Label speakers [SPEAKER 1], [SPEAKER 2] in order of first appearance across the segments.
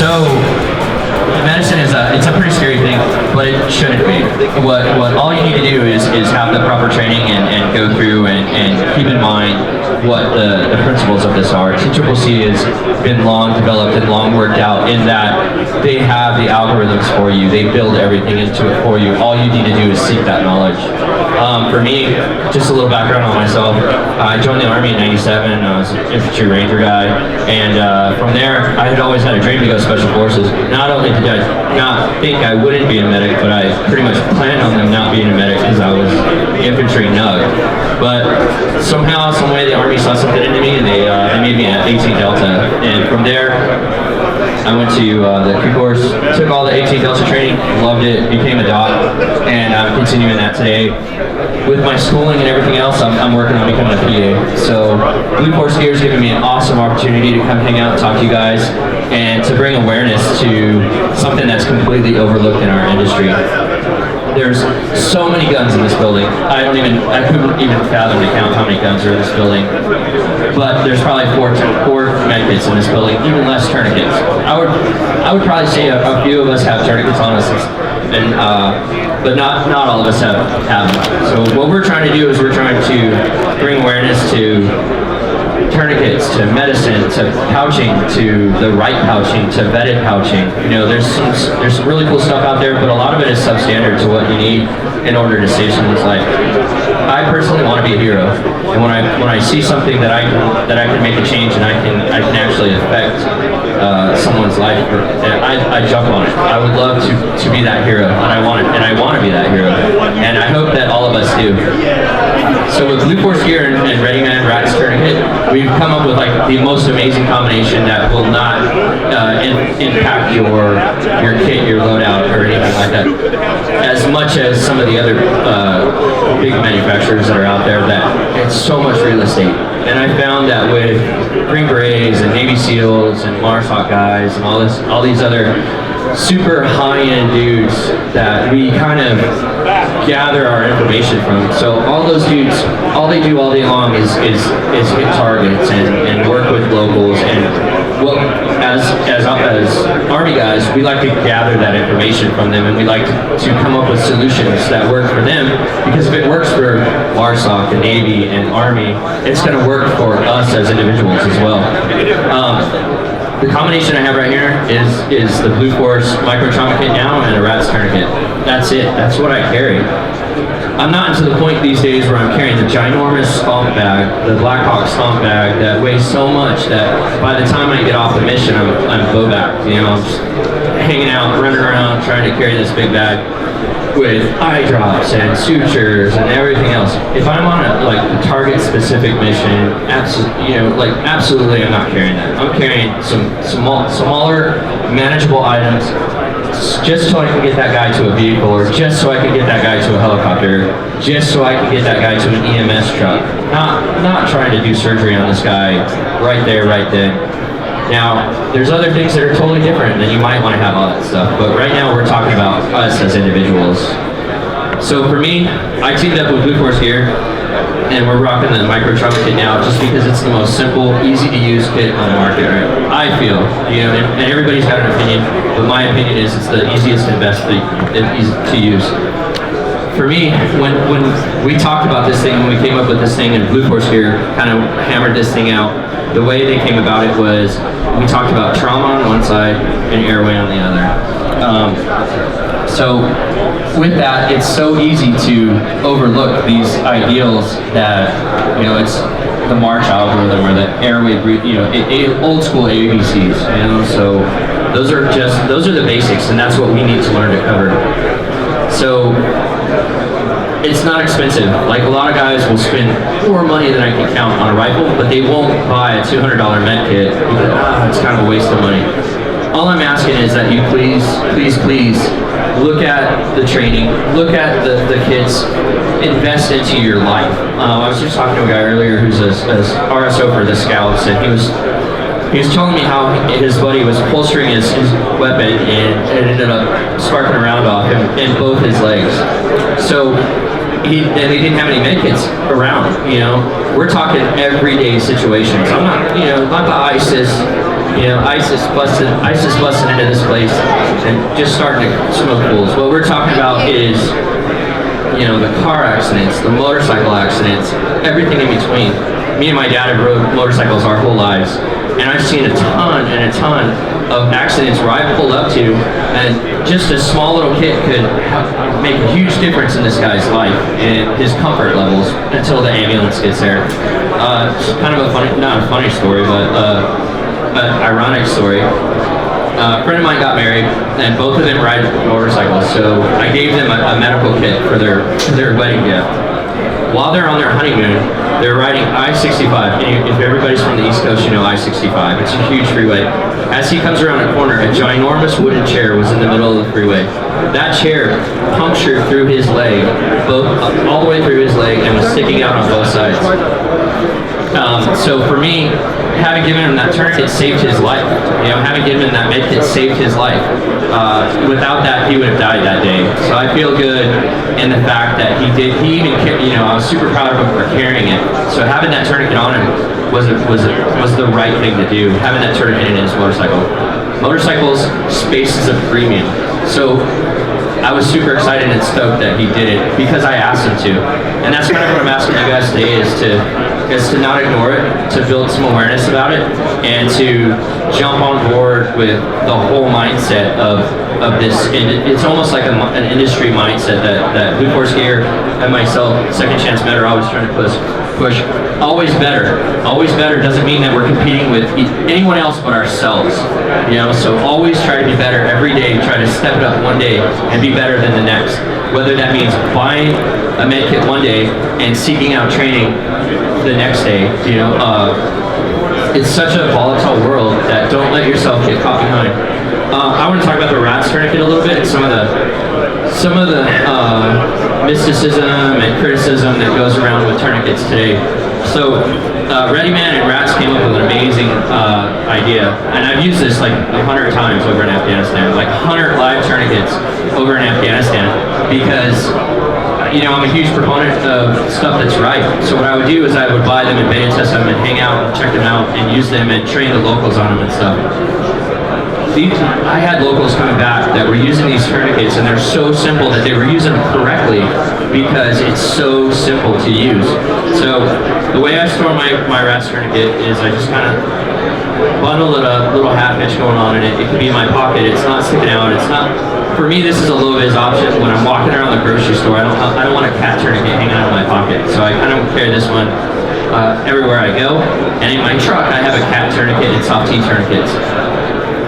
[SPEAKER 1] So medicine is it's a pretty scary thing, but it shouldn't be. What all you need to do is have the proper training and go through and keep in mind what the principles of this are. TLBS has been long developed and long worked out in that they have the algorithms for you. They build everything into it for you. All you need to do is seek that knowledge. For me, just a little background on myself. I joined the Army in '97. I was an infantry ranger guy, and from there, I had always had a dream to go Special Forces. Not only did I not think I wouldn't be a medic, but I pretty much planned on them not being a medic because I was infantry nug. But somehow, some way, the Army saw something into me, and they made me an 18 Delta. And from there, I went to the Crew course, took all the 18 Delta training, loved it, became a doc, and I'm continuing that today. With my schooling and everything else, I'm working on becoming a PA. So Blue Force Gear is giving me an awesome opportunity to come hang out and talk to you guys and to bring awareness to something that's completely overlooked in our industry. There's so many guns in this building. I couldn't even fathom to count how many guns are in this building. But there's probably four medkits in this building, even less tourniquets. I would probably say a few of us have tourniquets on us, but not all of us have them. So what we're trying to do is we're trying to bring awareness to tourniquets, to medicine, to pouching, to the right pouching, to vetted pouching. You know, there's some really cool stuff out there, but a lot of it is substandard to what you need in order to save someone's life. I personally want to be a hero, and when I see something that I can make a change and I can actually affect someone's life, I jump on it. I would love to be that hero, and I want to be that hero, and I hope that all of us do. So with Blue Force Gear and Ready Man Rat's Tourniquet, we've come up with like the most amazing combination that will not impact your kit, your loadout, or anything like that, as much as some of the other big manufacturers that are out there. That it's so much real estate. And I found that with Green Berets and Navy SEALs and MARSOC guys and all these other super high-end dudes that we kind of gather our information from. So all those dudes, all they do all day long is hit targets and work with locals. And well, as Army guys, we like to gather that information from them, and we like to come up with solutions that work for them, because if it works for MARSOC, the Navy, and Army, it's going to work for us as individuals as well. The combination I have right here is the Blue Force micro trauma kit now and a Rat's Tourniquet. That's it. That's what I carry. I'm not to the point these days where I'm carrying the ginormous stomp bag, the Black Hawk stomp bag that weighs so much that by the time I get off the mission, I'm bowbacked. You know, I'm just hanging out, running around, trying to carry this big bag with eye drops and sutures and everything else. If I'm on a target specific mission, absolutely I'm not carrying that. I'm carrying some smaller, manageable items, just so I can get that guy to a vehicle, or just so I can get that guy to a helicopter, just so I can get that guy to an EMS truck. Not trying to do surgery on this guy right there, right then. Now, there's other things that are totally different, and you might want to have all that stuff, but right now we're talking about us as individuals. So for me, I teamed up with Blue Force Gear, and we're rocking the micro trauma kit now just because it's the most simple, easy to use kit on the market, right? I feel, and everybody's got an opinion, but my opinion is it's the easiest and best thing to use. For me, when we talked about this thing, when we came up with this thing, and Blue Force Gear kind of hammered this thing out, the way they came about it was we talked about trauma on one side and airway on the other. So with that, it's so easy to overlook these ideals that, it's the March algorithm or the airway, old school ABCs, so those are the basics, and that's what we need to learn to cover. So it's not expensive. Like, a lot of guys will spend more money than I can count on a rifle, but they won't buy a $200 med kit because it's kind of a waste of money. All I'm asking is that you please look at the training, look at the kits, invest into your life. I was just talking to a guy earlier who's a RSO for the Scouts, and he was telling me how his buddy was holstering his weapon and it ended up sparking a round off him in both his legs. So they didn't have any medkits around. We're talking everyday situations. I'm not, not the ISIS You know, ISIS busting into this place and just starting to smoke fools. What we're talking about is, you know, the car accidents, the motorcycle accidents, everything in between. Me and my dad have rode motorcycles our whole lives, and I've seen a ton and a ton of accidents where I pulled up to, and just a small little kid could make a huge difference in this guy's life and his comfort levels until the ambulance gets there. It's kind of a funny, not a funny story, but an ironic story. A friend of mine got married, and both of them ride motorcycles, so I gave them a medical kit for their wedding gift. While they're on their honeymoon, they're riding I-65, and if everybody's from the East Coast, you know I-65. It's a huge freeway. As he comes around a corner, a ginormous wooden chair was in the middle of the freeway. That chair punctured through his leg, all the way through his leg, and was sticking out on both sides. So for me, having given him that tourniquet saved his life. You know, having given him that med kit saved his life. Without that, he would have died that day. So I feel good in the fact that he even, you know, I was super proud of him for carrying it. So having that tourniquet on him was the right thing to do. Having that tourniquet in his motorcycle. Motorcycles, space is a premium. So I was super excited and stoked that he did it because I asked him to. And that's kind of what I'm asking you guys today is to not ignore it, to build some awareness about it, and to jump on board with the whole mindset of this. It's almost like an industry mindset that Blue Force Gear and myself, Second Chance Med, are always trying to push. Always better. Always better doesn't mean that we're competing with anyone else but ourselves. You know, so always try to be better every day. Try to step it up one day and be better than the next. Whether that means buying a med kit one day and seeking out training the next day. You know, it's such a volatile world that don't let yourself get caught behind. I want to talk about the RATS tourniquet a little bit and some of the mysticism and criticism that goes around with tourniquets today. So ReadyMan and RATS came up with an amazing idea, and I've used this like 100 times over in Afghanistan, like 100 live tourniquets over in Afghanistan, because you know, I'm a huge proponent of stuff that's right. So what I would do is I would buy them and beta test them and hang out and check them out and use them and train the locals on them and stuff. I had locals coming back that were using these tourniquets, and they're so simple that they were using them correctly because it's so simple to use. So the way I store my RATS tourniquet is I just kind of bundle it up, little half inch going on in it. It can be in my pocket. It's not sticking out. It's not. For me, this is a low-vis option. When I'm walking around the grocery store, I don't want a cat tourniquet hanging out of my pocket. So I kind of carry this one everywhere I go. And in my truck, I have a cat tourniquet and soft T tourniquets.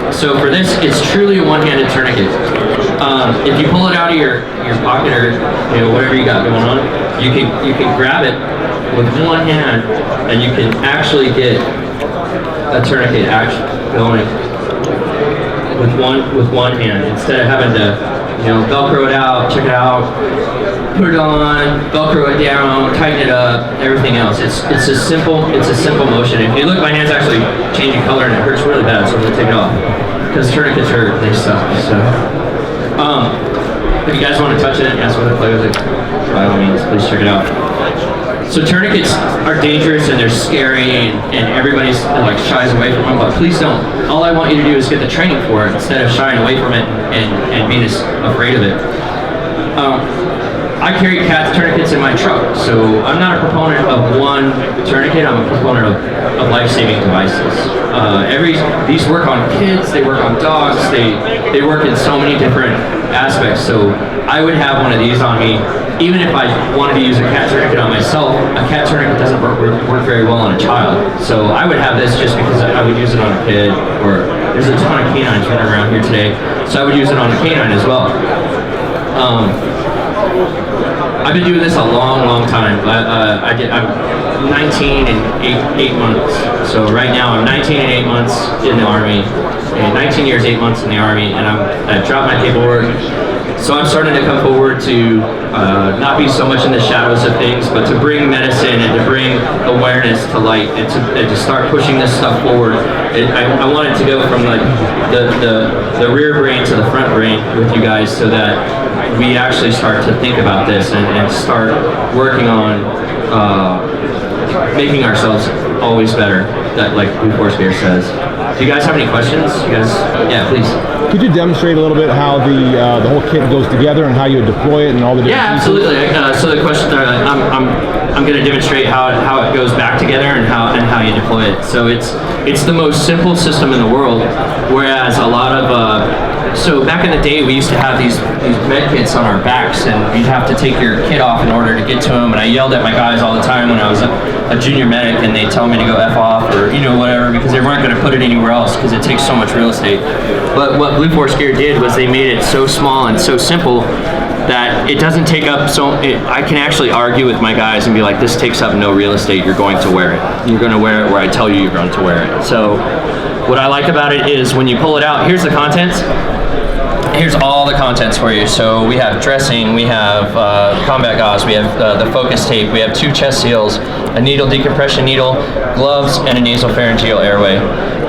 [SPEAKER 1] So for this, it's truly a one-handed tourniquet. If you pull it out of your pocket or you know whatever you got going on, you can grab it with one hand, and you can actually get a tourniquet going with one hand instead of having to Velcro it out, check it out, put it on, Velcro it down, tighten it up, everything else. It's a simple motion. If you look, my hand's actually changing color and it hurts really bad, so I'm gonna take it off because tourniquets hurt. They suck. So, if you guys want to touch it and ask what to play with it, by all means, please check it out. So tourniquets are dangerous and they're scary and everybody's like shies away from them, but please don't. All I want you to do is get the training for it instead of shying away from it and being afraid of it. I carry CAT tourniquets in my truck, so I'm not a proponent of one tourniquet, I'm a proponent of life-saving devices. These work on kids, they work on dogs, they work in so many different aspects, so I would have one of these on me. Even if I wanted to use a CAT tourniquet on myself, a CAT tourniquet doesn't work very well on a child. So I would have this just because I would use it on a kid, or there's a ton of canines running around here today, so I would use it on a canine as well. I've been doing this a long time. I'm 19 and 8 months. So right now I'm 19 and 8 months in the Army, and 19 years, 8 months in the Army, and I've dropped my paperwork. So I'm starting to come forward to not be so much in the shadows of things, but to bring medicine and to bring awareness to light and to start pushing this stuff forward. I want it to go from like the rear brain to the front brain with you guys, so that we actually start to think about this and start working on making ourselves always better, that like Blue Force Gear says. Do you guys have any questions? You guys, yeah, please.
[SPEAKER 2] Could you demonstrate a little bit how the whole kit goes together and how you deploy it and all the different pieces?
[SPEAKER 1] Absolutely. So the question, I'm going to demonstrate how it goes back together and how you deploy it. So it's the most simple system in the world, whereas a lot of so back in the day, we used to have these med kits on our backs, and you'd have to take your kit off in order to get to them. And I yelled at my guys all the time when I was a junior medic, and they'd tell me to go F off or whatever, because they weren't going to put it anywhere else because it takes so much real estate. But what Blue Force Gear did was they made it so small and so simple that it doesn't take up I can actually argue with my guys and be like, this takes up no real estate, you're going to wear it. You're going to wear it where I tell you you're going to wear it. So what I like about it is when you pull it out, here's the contents. Here's all the contents for you. So we have dressing, we have combat gauze, we have the focus tape, we have 2 chest seals, a needle decompression needle, gloves, and a nasopharyngeal airway.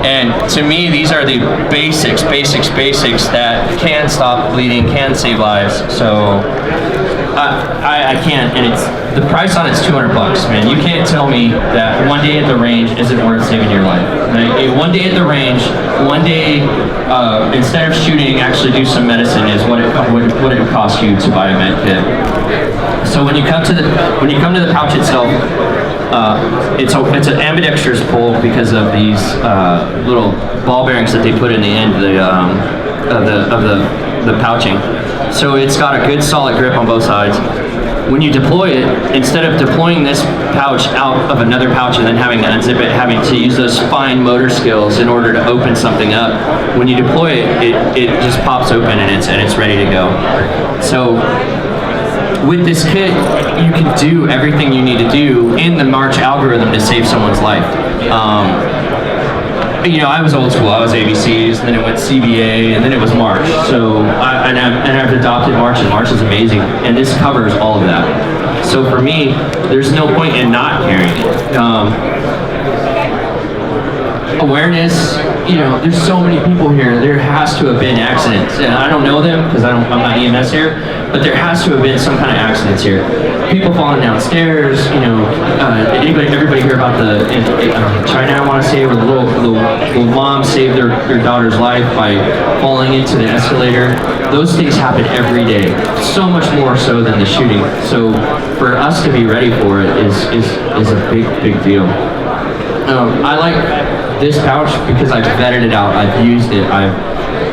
[SPEAKER 1] And to me, these are the basics that can stop bleeding, can save lives. So I can't, and it's the price on it's $200, man. You can't tell me that one day at the range isn't worth saving your life. Like, one day at the range, one day instead of shooting, actually do some medicine is what it would cost you to buy a med kit. So when you come to the pouch itself, it's an ambidextrous pull because of these little ball bearings that they put in the end of the pouching. So it's got a good solid grip on both sides. When you deploy it, instead of deploying this pouch out of another pouch and then having to unzip it, having to use those fine motor skills in order to open something up, when you deploy it, it just pops open and it's ready to go. So with this kit, you can do everything you need to do in the March algorithm to save someone's life. I was old school. I was ABCs, and then it went CBA, and then it was March. So I've adopted March, and March is amazing, and this covers all of that. So for me, there's no point in not carrying it. Awareness, there's so many people here. There has to have been accidents, and I don't know them because I'm not EMS here, but there has to have been some kind of accidents here. People falling downstairs. Everybody hear about the China? I want to say where the little mom saved their daughter's life by falling into the escalator. Those things happen every day, so much more so than the shooting. So for us to be ready for it is a big deal. I like this pouch because I've vetted it out, I've used it, I've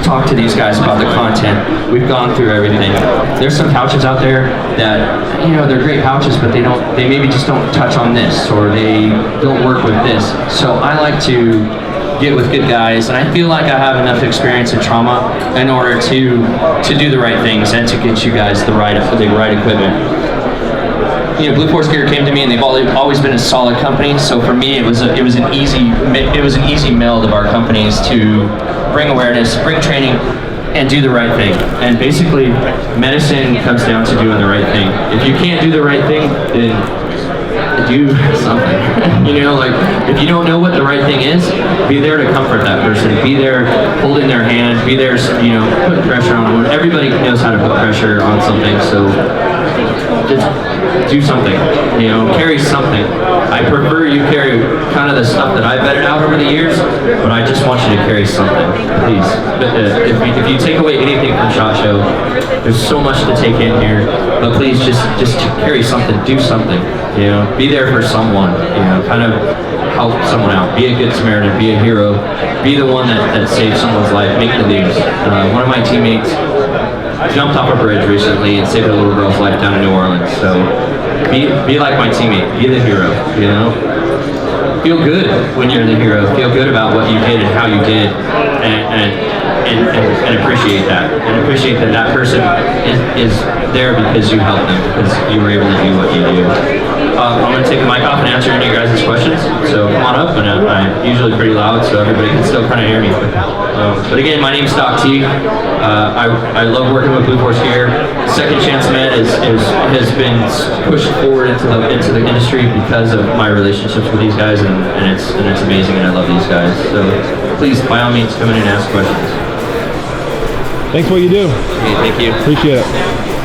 [SPEAKER 1] talked to these guys about the content, we've gone through everything. There's some pouches out there that, they're great pouches, but they maybe just don't touch on this, or they don't work with this. So I like to get with good guys, and I feel like I have enough experience in trauma in order to do the right things and to get you guys the right equipment. Blue Force Gear came to me, and they've always been a solid company. So for me, it was an easy meld of our companies to bring awareness, bring training, and do the right thing. And basically, medicine comes down to doing the right thing. If you can't do the right thing, then do something. If you don't know what the right thing is, be there to comfort that person. Be there holding their hand. Be there, putting pressure on them. Everybody knows how to put pressure on something. So just do something, carry something. I prefer you carry kind of the stuff that I've vetted out over the years, but I just want you to carry something, please. If you take away anything from SHOT Show, there's so much to take in here, but please just carry something, do something, be there for someone, kind of help someone out, be a good Samaritan, be a hero, be the one that saves someone's life, make the news. One of my teammates jumped off a bridge recently and saved a little girl's life down in New Orleans. So be like my teammate, be the hero, Feel good when you're the hero. Feel good about what you did and how you did, and appreciate that. And appreciate that person is there because you helped them, because you were able to do what you do. I'm going to take the mic off and answer any of your guys' questions. So come on up, and I'm usually pretty loud, so everybody can still kind of hear me. But again, my name's Doc T. I love working with Blue Force Gear. Second Chance Med has been pushed forward into the industry because of my relationships with these guys, and it's amazing, and I love these guys. So please, by all means, come in and ask questions.
[SPEAKER 2] Thanks for what you do.
[SPEAKER 1] Okay, thank you.
[SPEAKER 2] Appreciate it.